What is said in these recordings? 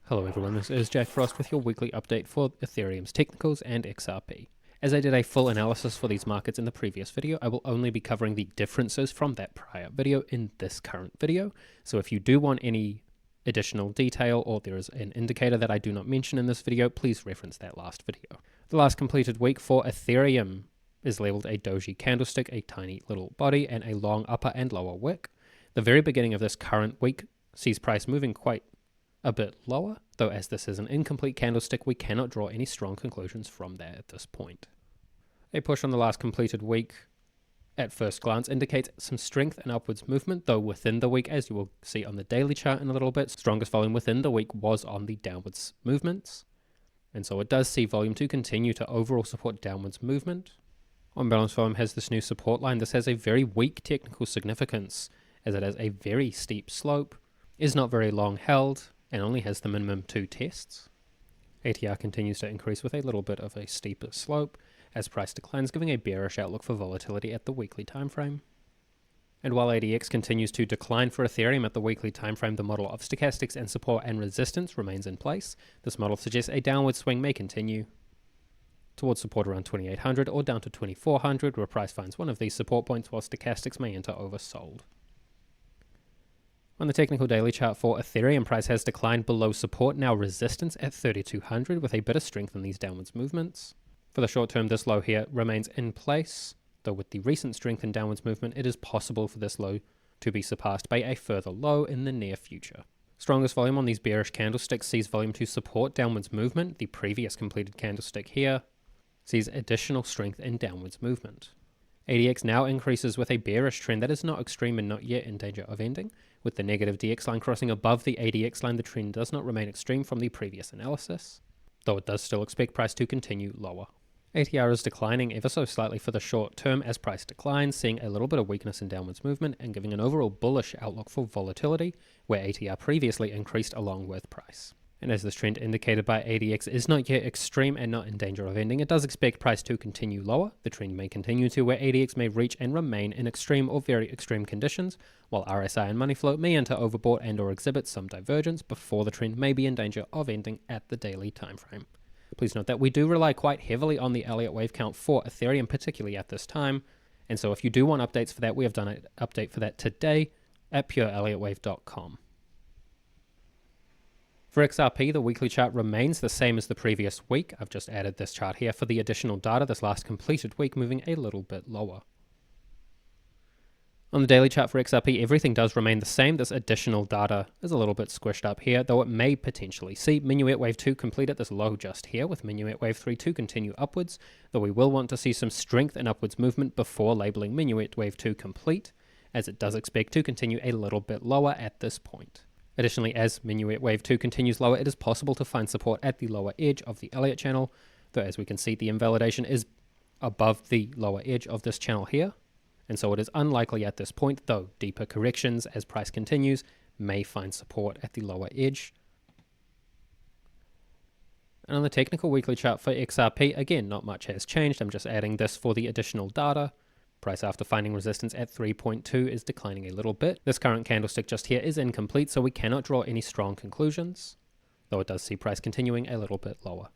Hello everyone, this is Jack Frost with your weekly update for Ethereum's Technicals and XRP. As I did a full analysis for these markets in the previous video, I will only be covering the differences from that prior video in this current video. So if you do want any additional detail or there is an indicator that I do not mention in this video, please reference that last video. The last completed week for Ethereum is labeled a doji candlestick, a tiny little body, and a long upper and lower wick. The very beginning of this current week sees price moving quite a bit lower, though as this is an incomplete candlestick, we cannot draw any strong conclusions from that at this point. A push on the last completed week at first glance indicates some strength and upwards movement, though within the week, as you will see on the daily chart in a little bit, strongest volume within the week was on the downwards movements. And so it does see volume to continue to overall support downwards movement. On balance, volume has this new support line. This has a very weak technical significance, as it has a very steep slope, is not very long held, and only has the minimum 2 tests. ATR continues to increase with a little bit of a steeper slope as price declines, giving a bearish outlook for volatility at the weekly time frame. And while ADX continues to decline for Ethereum at the weekly time frame, the model of stochastics and support and resistance remains in place. This model suggests a downward swing may continue towards support around 2800 or down to 2400, where price finds one of these support points, while stochastics may enter oversold. On the technical daily chart for Ethereum, price has declined below support, now resistance at 3200, with a bit of strength in these downwards movements. For the short term, this low here remains in place, though with the recent strength in downwards movement, it is possible for this low to be surpassed by a further low in the near future. Strongest volume on these bearish candlesticks sees volume to support downwards movement. The previous completed candlestick here sees additional strength in downwards movement. ADX now increases with a bearish trend that is not extreme and not yet in danger of ending. With the negative DX line crossing above the ADX line, the trend does not remain extreme from the previous analysis, though it does still expect price to continue lower. ATR is declining ever so slightly for the short term as price declines, seeing a little bit of weakness in downwards movement and giving an overall bullish outlook for volatility, where ATR previously increased along with price. And as this trend indicated by ADX is not yet extreme and not in danger of ending, it does expect price to continue lower. The trend may continue to where ADX may reach and remain in extreme or very extreme conditions, while RSI and money flow may enter overbought and or exhibit some divergence before the trend may be in danger of ending at the daily time frame. Please note that we do rely quite heavily on the Elliott Wave count for Ethereum, particularly at this time, and so if you do want updates for that, we have done an update for that today at pureelliottwave.com. For XRP, the weekly chart remains the same as the previous week. I've just added this chart here for the additional data this last completed week, moving a little bit lower. On the daily chart for XRP, everything does remain the same. This additional data is a little bit squished up here, though it may potentially see Minuet Wave 2 complete at this low just here, with Minuet Wave 3 to continue upwards, though we will want to see some strength in upwards movement before labeling Minuet Wave 2 complete, as it does expect to continue a little bit lower at this point. Additionally, as Minuet Wave 2 continues lower, it is possible to find support at the lower edge of the Elliott channel, though as we can see, the invalidation is above the lower edge of this channel here, and so it is unlikely at this point, though deeper corrections as price continues may find support at the lower edge. And on the technical weekly chart for XRP, again, not much has changed. I'm just adding this for the additional data. Price after finding resistance at 3.2 is declining a little bit. This current candlestick just here is incomplete, so we cannot draw any strong conclusions, though it does see price continuing a little bit lower.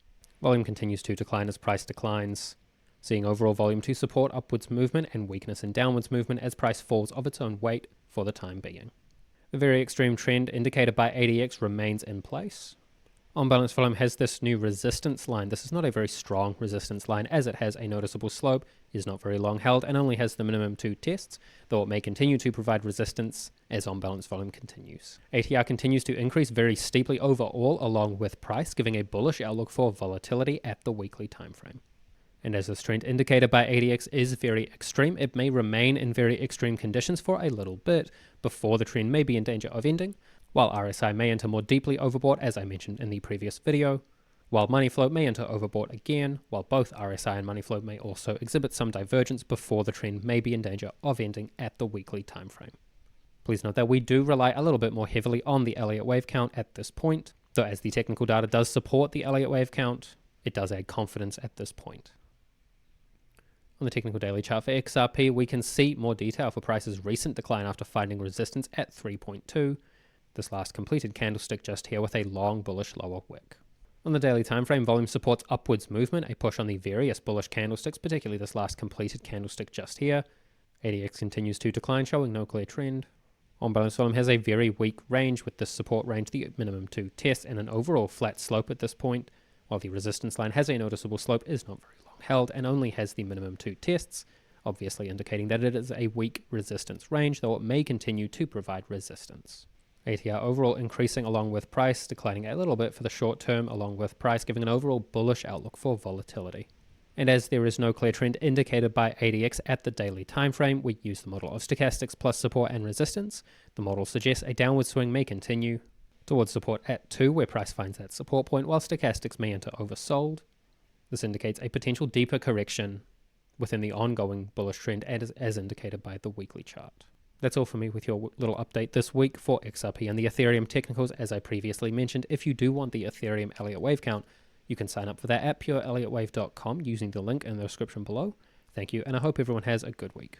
Volume continues to decline as price declines, seeing overall volume to support upwards movement and weakness in downwards movement as price falls of its own weight for the time being. The very extreme trend indicated by ADX remains in place. On balance, volume has this new resistance line. This is not a very strong resistance line, as it has a noticeable slope, is not very long held, and only has the minimum 2 tests, though it may continue to provide resistance as on balance volume continues. ATR continues to increase very steeply overall along with price, giving a bullish outlook for volatility at the weekly time frame. And as this trend indicated by ADX is very extreme, it may remain in very extreme conditions for a little bit before the trend may be in danger of ending, while RSI may enter more deeply overbought, as I mentioned in the previous video, while money flow may enter overbought again, while both RSI and money flow may also exhibit some divergence before the trend may be in danger of ending at the weekly time frame. Please note that we do rely a little bit more heavily on the Elliott Wave count at this point, so as the technical data does support the Elliott Wave count, it does add confidence at this point. On the technical daily chart for XRP, we can see more detail for price's recent decline after finding resistance at 3.2. This last completed candlestick just here with a long bullish lower wick. On the daily time frame, volume supports upwards movement, a push on the various bullish candlesticks, particularly this last completed candlestick just here. ADX continues to decline, showing no clear trend. On balance, volume has a very weak range, with this support range the minimum 2 tests and an overall flat slope at this point, while the resistance line has a noticeable slope, is not very long held, and only has the minimum 2 tests, obviously indicating that it is a weak resistance range, though it may continue to provide resistance. ATR overall increasing along with price, declining a little bit for the short term along with price, giving an overall bullish outlook for volatility. And as there is no clear trend indicated by ADX at the daily time frame, we use the model of stochastics plus support and resistance. The model suggests a downward swing may continue towards support at 2, where price finds that support point, while stochastics may enter oversold. This indicates a potential deeper correction within the ongoing bullish trend as indicated by the weekly chart. That's all for me with your little update this week for XRP and the Ethereum Technicals. As I previously mentioned, if you do want the Ethereum Elliott Wave count, you can sign up for that at pureelliottwave.com using the link in the description below. Thank you, and I hope everyone has a good week.